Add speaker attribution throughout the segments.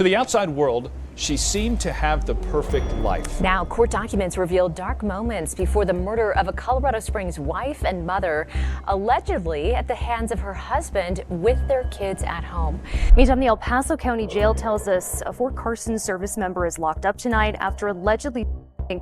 Speaker 1: To the outside world, she seemed to have the perfect life.
Speaker 2: Now, court documents reveal dark moments before the murder of a Colorado Springs wife and mother, allegedly at the hands of her husband with their kids at home.
Speaker 3: Meantime, the El Paso County Jail tells us a Fort Carson service member is locked up tonight after allegedly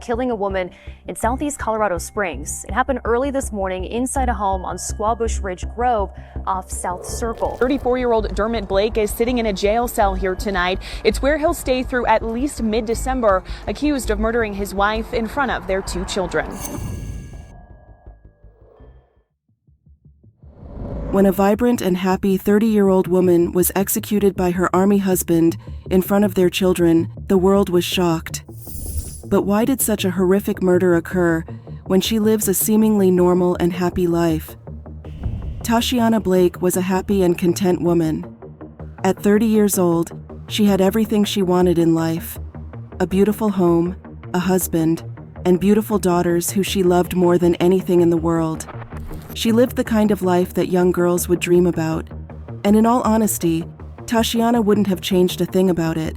Speaker 3: killing a woman in southeast Colorado Springs. It happened early this morning inside a home on Squawbush Ridge Grove off South Circle.
Speaker 4: 34-year-old Dermot Blake is sitting in a jail cell here tonight. It's where he'll stay through at least mid-December, accused of murdering his wife in front of their 2 children.
Speaker 5: When a vibrant and happy 30-year-old woman was executed by her Army husband in front of their children, the world was shocked. But why did such a horrific murder occur when she lives a seemingly normal and happy life? Tashiana Blake was a happy and content woman. At 30 years old, she had everything she wanted in life: a beautiful home, a husband, and beautiful daughters who she loved more than anything in the world. She lived the kind of life that young girls would dream about. And in all honesty, Tashiana wouldn't have changed a thing about it.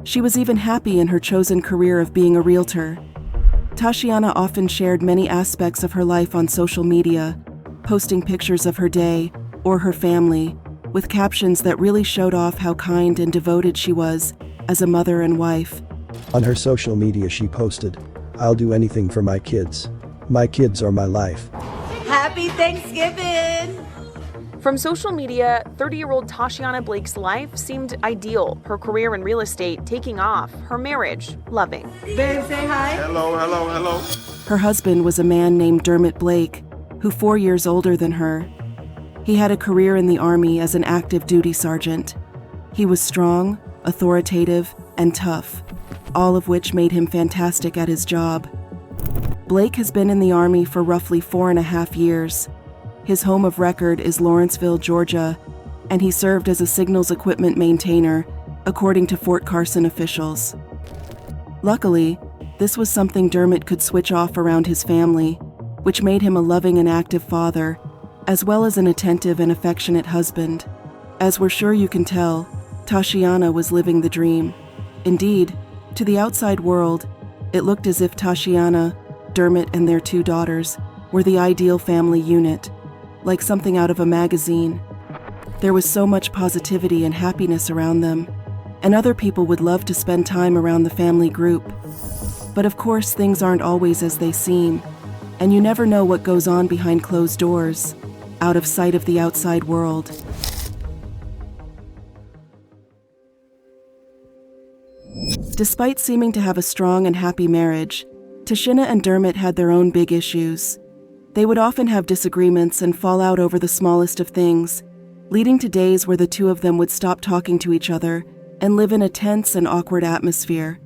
Speaker 5: She was even happy in her chosen career of being a realtor. Tashiana often shared many aspects of her life on social media, posting pictures of her day or her family, with captions that really showed off how kind and devoted she was as a mother and wife.
Speaker 6: On her social media she posted, "I'll do anything for my kids. My kids are my life.
Speaker 7: Happy Thanksgiving!"
Speaker 4: From social media, 30-year-old Tashiana Blake's life seemed ideal. Her career in real estate taking off, her marriage loving.
Speaker 7: Babe, say hi.
Speaker 8: Hello, hello, hello.
Speaker 5: Her husband was a man named Dermot Blake, who 4 years older than her. He had a career in the Army as an active duty sergeant. He was strong, authoritative, and tough, all of which made him fantastic at his job. Blake has been in the Army for roughly 4.5 years. His home of record is Lawrenceville, Georgia, and he served as a signals equipment maintainer, according to Fort Carson officials. Luckily, this was something Dermot could switch off around his family, which made him a loving and active father, as well as an attentive and affectionate husband. As we're sure you can tell, Tashiana was living the dream. Indeed, to the outside world, it looked as if Tashiana, Dermot, and their 2 daughters were the ideal family unit, like something out of a magazine. There was so much positivity and happiness around them, and other people would love to spend time around the family group. But of course, things aren't always as they seem, and you never know what goes on behind closed doors, out of sight of the outside world. Despite seeming to have a strong and happy marriage, Tashiana and Dermot had their own big issues. They would often have disagreements and fall out over the smallest of things, leading to days where the 2 of them would stop talking to each other and live in a tense and awkward atmosphere.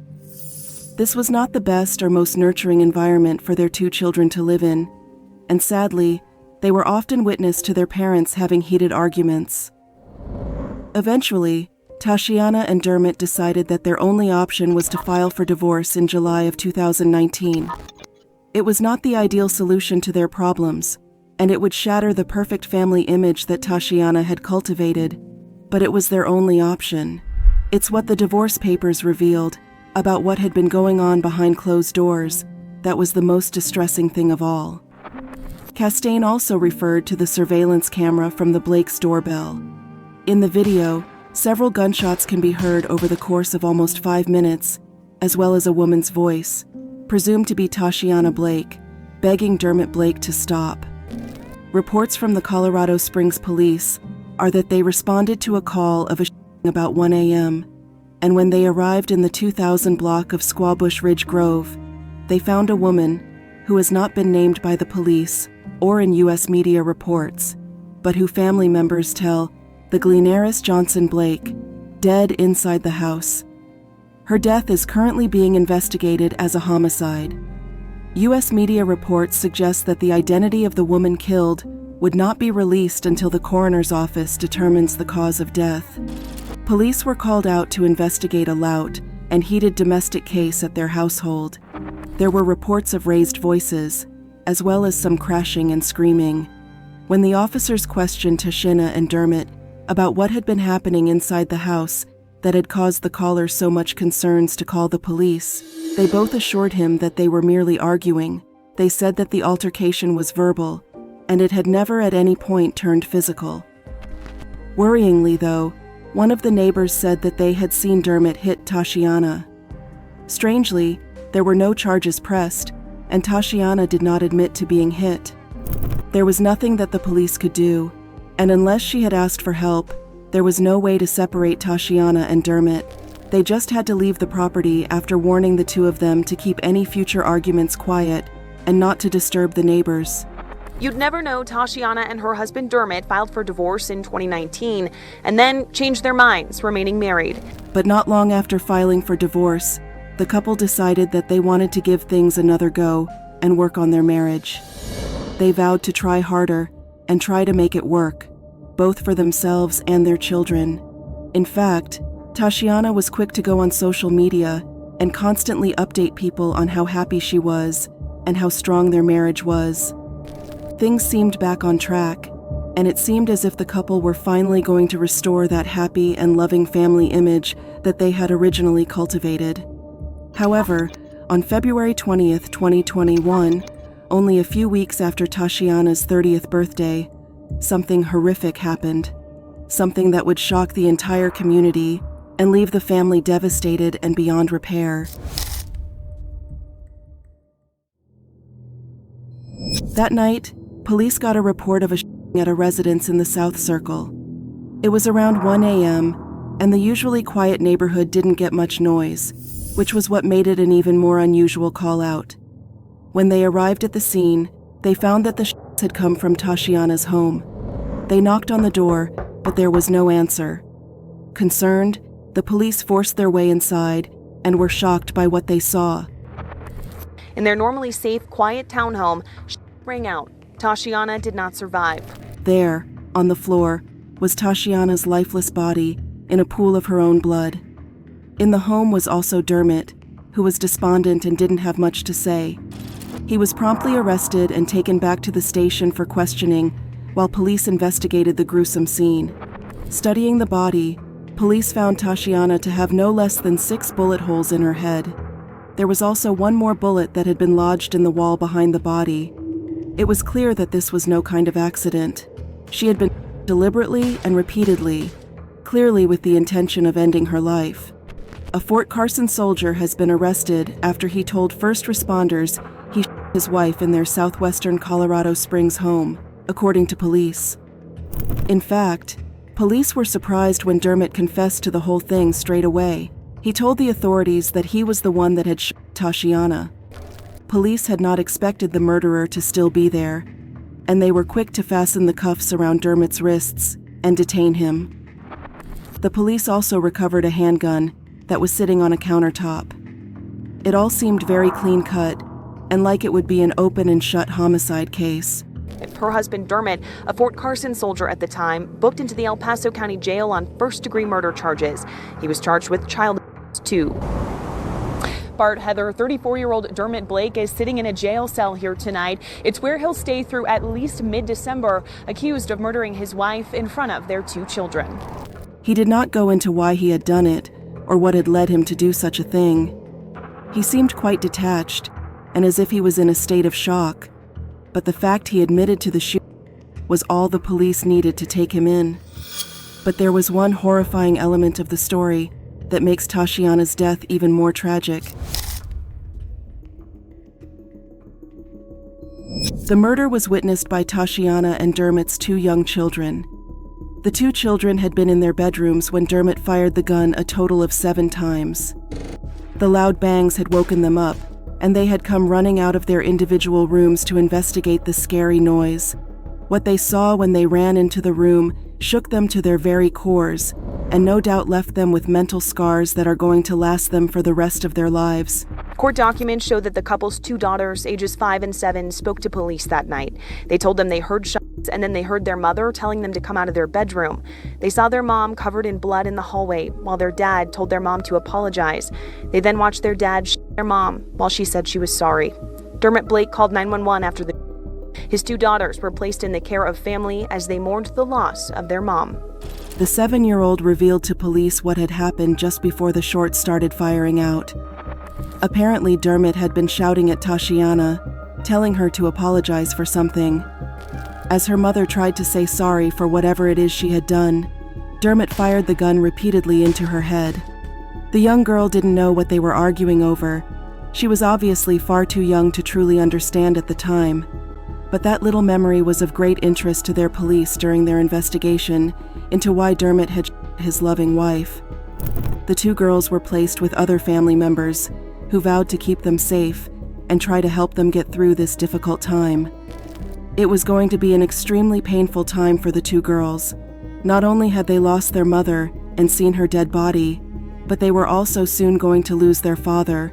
Speaker 5: This was not the best or most nurturing environment for their 2 children to live in, and sadly, they were often witness to their parents having heated arguments. Eventually, Tashiana and Dermot decided that their only option was to file for divorce in July of 2019. It was not the ideal solution to their problems, and it would shatter the perfect family image that Tashiana had cultivated, but it was their only option. It's what the divorce papers revealed about what had been going on behind closed doors that was the most distressing thing of all. Castaigne also referred to the surveillance camera from the Blake's doorbell. In the video, several gunshots can be heard over the course of almost 5 minutes, as well as a woman's voice, presumed to be Tashiana Blake, begging Dermot Blake to stop. Reports from the Colorado Springs police are that they responded to a call of a shooting about 1 a.m., and when they arrived in the 2000 block of Squawbush Ridge Grove, they found a woman who has not been named by the police or in U.S. media reports, but who family members tell the Glenaris Johnson Blake, dead inside the house. Her death is currently being investigated as a homicide. U.S. media reports suggest that the identity of the woman killed would not be released until the coroner's office determines the cause of death. Police were called out to investigate a loud and heated domestic case at their household. There were reports of raised voices, as well as some crashing and screaming. When the officers questioned Tashiana and Dermot about what had been happening inside the house, that had caused the caller so much concerns to call the police. They both assured him that they were merely arguing. They said that the altercation was verbal, and it had never at any point turned physical. Worryingly, though, one of the neighbors said that they had seen Dermot hit Tashiana. Strangely, there were no charges pressed, and Tashiana did not admit to being hit. There was nothing that the police could do, and unless she had asked for help, there was no way to separate Tashiana and Dermot. They just had to leave the property after warning the two of them to keep any future arguments quiet and not to disturb the neighbors.
Speaker 4: You'd never know Tashiana and her husband Dermot filed for divorce in 2019 and then changed their minds, remaining married.
Speaker 5: But not long after filing for divorce, the couple decided that they wanted to give things another go and work on their marriage. They vowed to try harder and try to make it work, both for themselves and their children. In fact, Tashiana was quick to go on social media and constantly update people on how happy she was and how strong their marriage was. Things seemed back on track, and it seemed as if the couple were finally going to restore that happy and loving family image that they had originally cultivated. However, on February 20th, 2021, only a few weeks after Tashiana's 30th birthday, something horrific happened. Something that would shock the entire community and leave the family devastated and beyond repair. That night, police got a report of a shooting at a residence in the South Circle. It was around 1 a.m., and the usually quiet neighborhood didn't get much noise, which was what made it an even more unusual call-out. When they arrived at the scene, they found that the shots had come from Tashiana's home. They knocked on the door, but there was no answer. Concerned, the police forced their way inside and were shocked by what they saw.
Speaker 4: In their normally safe, quiet townhome, shots rang out. Tashiana did not survive.
Speaker 5: There, on the floor, was Tashiana's lifeless body in a pool of her own blood. In the home was also Dermot, who was despondent and didn't have much to say. He was promptly arrested and taken back to the station for questioning while police investigated the gruesome scene. Studying the body, police found Tashiana to have no less than 6 bullet holes in her head. There was also one more bullet that had been lodged in the wall behind the body. It was clear that this was no kind of accident. She had been deliberately and repeatedly, clearly with the intention of ending her life. A Fort Carson soldier has been arrested after he told first responders he shot his wife in their southwestern Colorado Springs home, according to police. In fact, police were surprised when Dermot confessed to the whole thing straight away. He told the authorities that he was the one that had shot Tashiana. Police had not expected the murderer to still be there, and they were quick to fasten the cuffs around Dermot's wrists and detain him. The police also recovered a handgun that was sitting on a countertop. It all seemed very clean-cut and like it would be an open and shut homicide case.
Speaker 4: Her husband Dermot, a Fort Carson soldier at the time, booked into the El Paso County Jail on first-degree murder charges. He was charged with child abuse too. Bart, Heather, 34-year-old Dermot Blake is sitting in a jail cell here tonight. It's where he'll stay through at least mid-December, accused of murdering his wife in front of their 2 children.
Speaker 5: He did not go into why he had done it or what had led him to do such a thing. He seemed quite detached and as if he was in a state of shock. But the fact he admitted to the shooting was all the police needed to take him in. But there was one horrifying element of the story that makes Tashiana's death even more tragic. The murder was witnessed by Tashiana and Dermot's 2 young children. The 2 children had been in their bedrooms when Dermot fired the gun a total of 7 times. The loud bangs had woken them up, and they had come running out of their individual rooms to investigate the scary noise. What they saw when they ran into the room shook them to their very cores, and no doubt left them with mental scars that are going to last them for the rest of their lives.
Speaker 4: Court documents show that the couple's 2 daughters, ages 5 and 7, spoke to police that night. They told them they heard shots, and then they heard their mother telling them to come out of their bedroom. They saw their mom covered in blood in the hallway, while their dad told their mom to apologize. They then watched their dad shoot their mom while she said she was sorry. Dermot Blake called 911 after the his 2 daughters were placed in the care of family as they mourned the loss of their mom.
Speaker 5: The 7-year-old revealed to police what had happened just before the short started firing out. Apparently, Dermot had been shouting at Tashiana, telling her to apologize for something. As her mother tried to say sorry for whatever it is she had done, Dermot fired the gun repeatedly into her head. The young girl didn't know what they were arguing over. She was obviously far too young to truly understand at the time. But that little memory was of great interest to their police during their investigation into why Dermot had his loving wife. The two girls were placed with other family members who vowed to keep them safe and try to help them get through this difficult time. It was going to be an extremely painful time for the two girls. Not only had they lost their mother and seen her dead body, but they were also soon going to lose their father,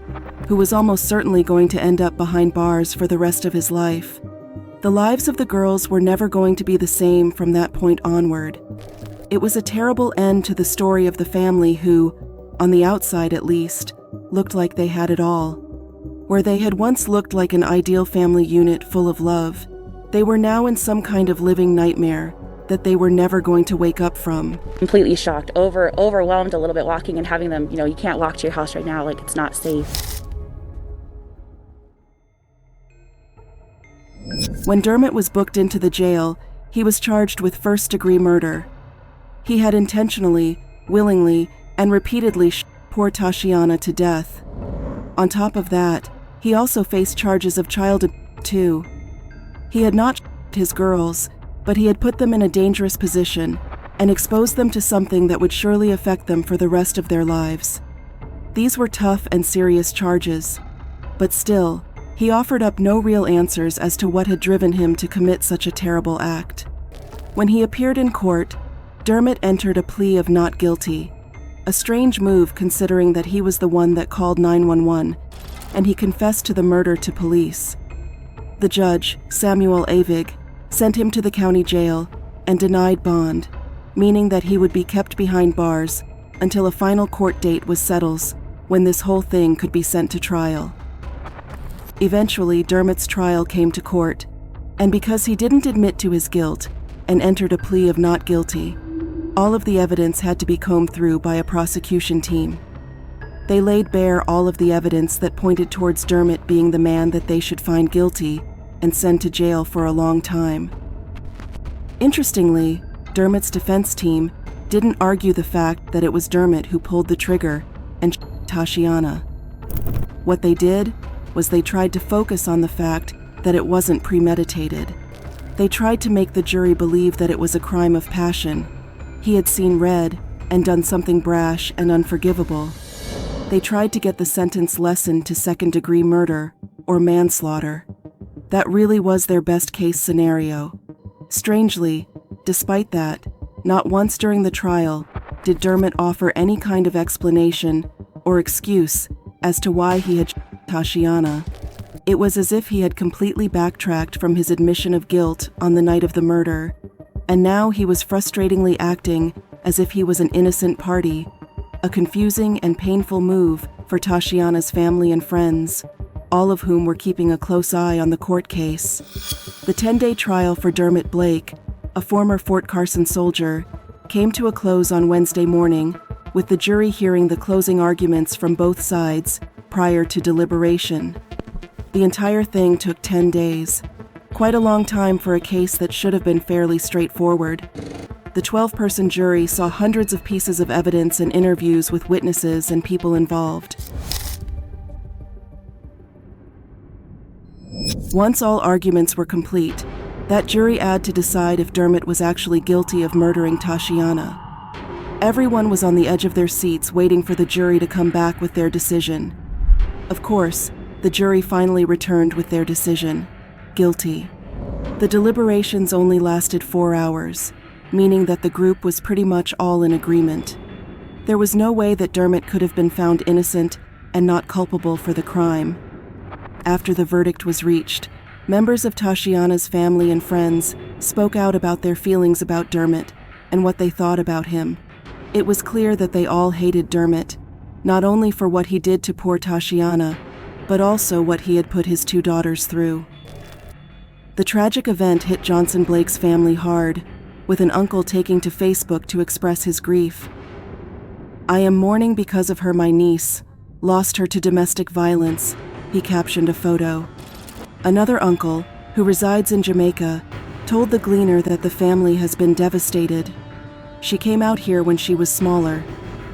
Speaker 5: who was almost certainly going to end up behind bars for the rest of his life. The lives of the girls were never going to be the same from that point onward. It was a terrible end to the story of the family who, on the outside at least, looked like they had it all. Where they had once looked like an ideal family unit full of love, they were now in some kind of living nightmare that they were never going to wake up from.
Speaker 8: Completely shocked, overwhelmed a little bit walking and having them, you can't walk to your house right now, like it's not safe.
Speaker 5: When Dermot was booked into the jail, he was charged with first-degree murder. He had intentionally, willingly, and repeatedly poor Tashiana to death. On top of that, he also faced charges of child abuse too. He had not his girls, but he had put them in a dangerous position and exposed them to something that would surely affect them for the rest of their lives. These were tough and serious charges, but still, he offered up no real answers as to what had driven him to commit such a terrible act. When he appeared in court, Dermot entered a plea of not guilty, a strange move considering that he was the one that called 911, and he confessed to the murder to police. The judge, Samuel Avig, sent him to the county jail and denied bond, meaning that he would be kept behind bars until a final court date was settled when this whole thing could be sent to trial. Eventually, Dermot's trial came to court, and because he didn't admit to his guilt and entered a plea of not guilty, all of the evidence had to be combed through by a prosecution team. They laid bare all of the evidence that pointed towards Dermot being the man that they should find guilty and send to jail for a long time. Interestingly, Dermot's defense team didn't argue the fact that it was Dermot who pulled the trigger and Tashiana. What they did was they tried to focus on the fact that it wasn't premeditated. They tried to make the jury believe that it was a crime of passion. He had seen red and done something brash and unforgivable. They tried to get the sentence lessened to second-degree murder or manslaughter. That really was their best-case scenario. Strangely, despite that, not once during the trial did Dermot offer any kind of explanation or excuse as to why he had Tashiana. It was as if he had completely backtracked from his admission of guilt on the night of the murder, and now he was frustratingly acting as if he was an innocent party, a confusing and painful move for Tashiana's family and friends, all of whom were keeping a close eye on the court case. The 10-day trial for Dermot Blake, a former Fort Carson soldier, came to a close on Wednesday morning, with the jury hearing the closing arguments from both sides prior to deliberation. The entire thing took 10 days, quite a long time for a case that should have been fairly straightforward. The 12-person jury saw hundreds of pieces of evidence and interviews with witnesses and people involved. Once all arguments were complete, that jury had to decide if Dermot was actually guilty of murdering Tashiana. Everyone was on the edge of their seats waiting for the jury to come back with their decision. Of course, the jury finally returned with their decision: guilty. The deliberations only lasted 4 hours, meaning that the group was pretty much all in agreement. There was no way that Dermot could have been found innocent and not culpable for the crime. After the verdict was reached, members of Tashiana's family and friends spoke out about their feelings about Dermot and what they thought about him. It was clear that they all hated Dermot, not only for what he did to poor Tashiana, but also what he had put his 2 daughters through. The tragic event hit Johnson Blake's family hard. with an uncle taking to Facebook to express his grief. "I am mourning because of her, my niece. Lost her to domestic violence," he captioned a photo. Another uncle, who resides in Jamaica, told the Gleaner that the family has been devastated. "She came out here when she was smaller.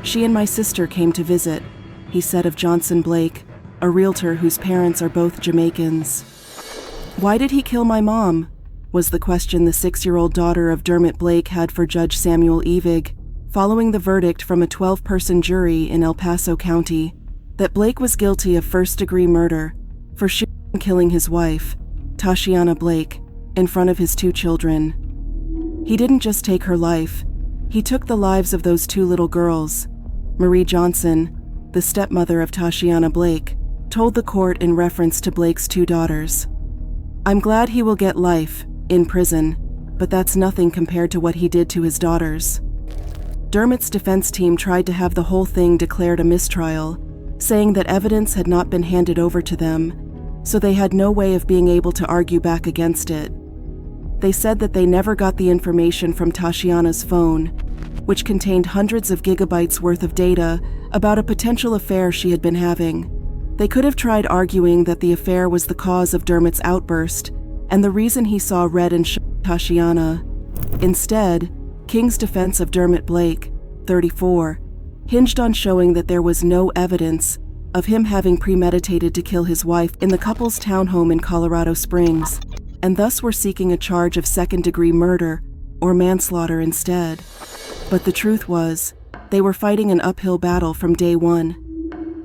Speaker 5: She and my sister came to visit," he said of Johnson Blake, a realtor whose parents are both Jamaicans. "Why did he kill my mom?" was the question the 6-year-old daughter of Dermot Blake had for Judge Samuel Evig, following the verdict from a 12-person jury in El Paso County that Blake was guilty of first-degree murder for shooting and killing his wife, Tashiana Blake, in front of his 2 children. He didn't just take her life, he took the lives of those 2 little girls. Marie Johnson, the stepmother of Tashiana Blake, told the court in reference to Blake's 2 daughters, "I'm glad he will get life, in prison, but that's nothing compared to what he did to his daughters." Dermot's defense team tried to have the whole thing declared a mistrial, saying that evidence had not been handed over to them, so they had no way of being able to argue back against it. They said that they never got the information from Tashiana's phone, which contained hundreds of gigabytes worth of data about a potential affair she had been having. They could have tried arguing that the affair was the cause of Dermot's outburst and the reason he saw red and shot Tashiana. Instead, King's defense of Dermot Blake, 34, hinged on showing that there was no evidence of him having premeditated to kill his wife in the couple's townhome in Colorado Springs, and thus were seeking a charge of second-degree murder or manslaughter instead. But the truth was, they were fighting an uphill battle from day one.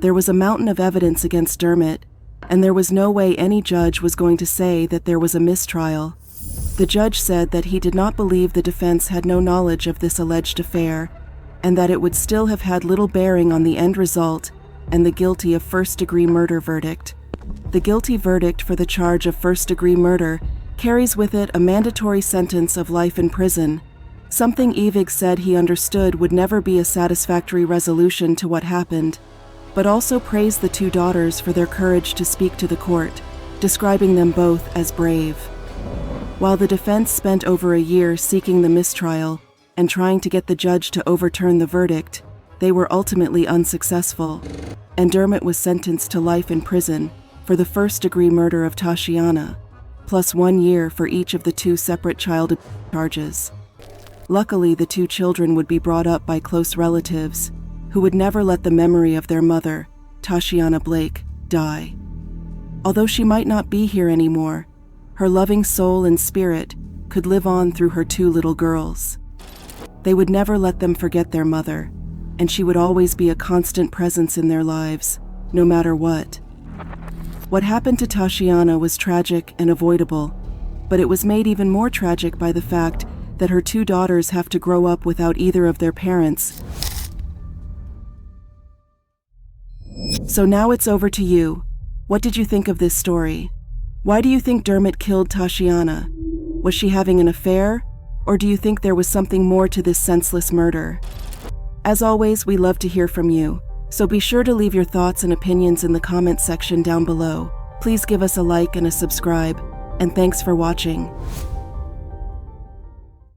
Speaker 5: There was a mountain of evidence against Dermot, and there was no way any judge was going to say that there was a mistrial. The judge said that he did not believe the defense had no knowledge of this alleged affair, and that it would still have had little bearing on the end result and the guilty of first-degree murder verdict. The guilty verdict for the charge of first-degree murder carries with it a mandatory sentence of life in prison, something Evig said he understood would never be a satisfactory resolution to what happened, but also praised the 2 daughters for their courage to speak to the court, describing them both as brave. While the defense spent over a year seeking the mistrial and trying to get the judge to overturn the verdict, they were ultimately unsuccessful, and Dermot was sentenced to life in prison for the first-degree murder of Tashiana, plus 1 year for each of the 2 separate child abuse charges. Luckily, the 2 children would be brought up by close relatives who would never let the memory of their mother, Tashiana Blake, die. Although she might not be here anymore, her loving soul and spirit could live on through her 2 little girls. They would never let them forget their mother, and she would always be a constant presence in their lives, no matter what. What happened to Tashiana was tragic and avoidable, but it was made even more tragic by the fact that her 2 daughters have to grow up without either of their parents. So now it's over to you. What did you think of this story? Why do you think Dermot killed Tashiana? Was she having an affair, or do you think there was something more to this senseless murder? As always, we love to hear from you, so be sure to leave your thoughts and opinions in the comments section down below. Please give us a like and a subscribe, and thanks for watching.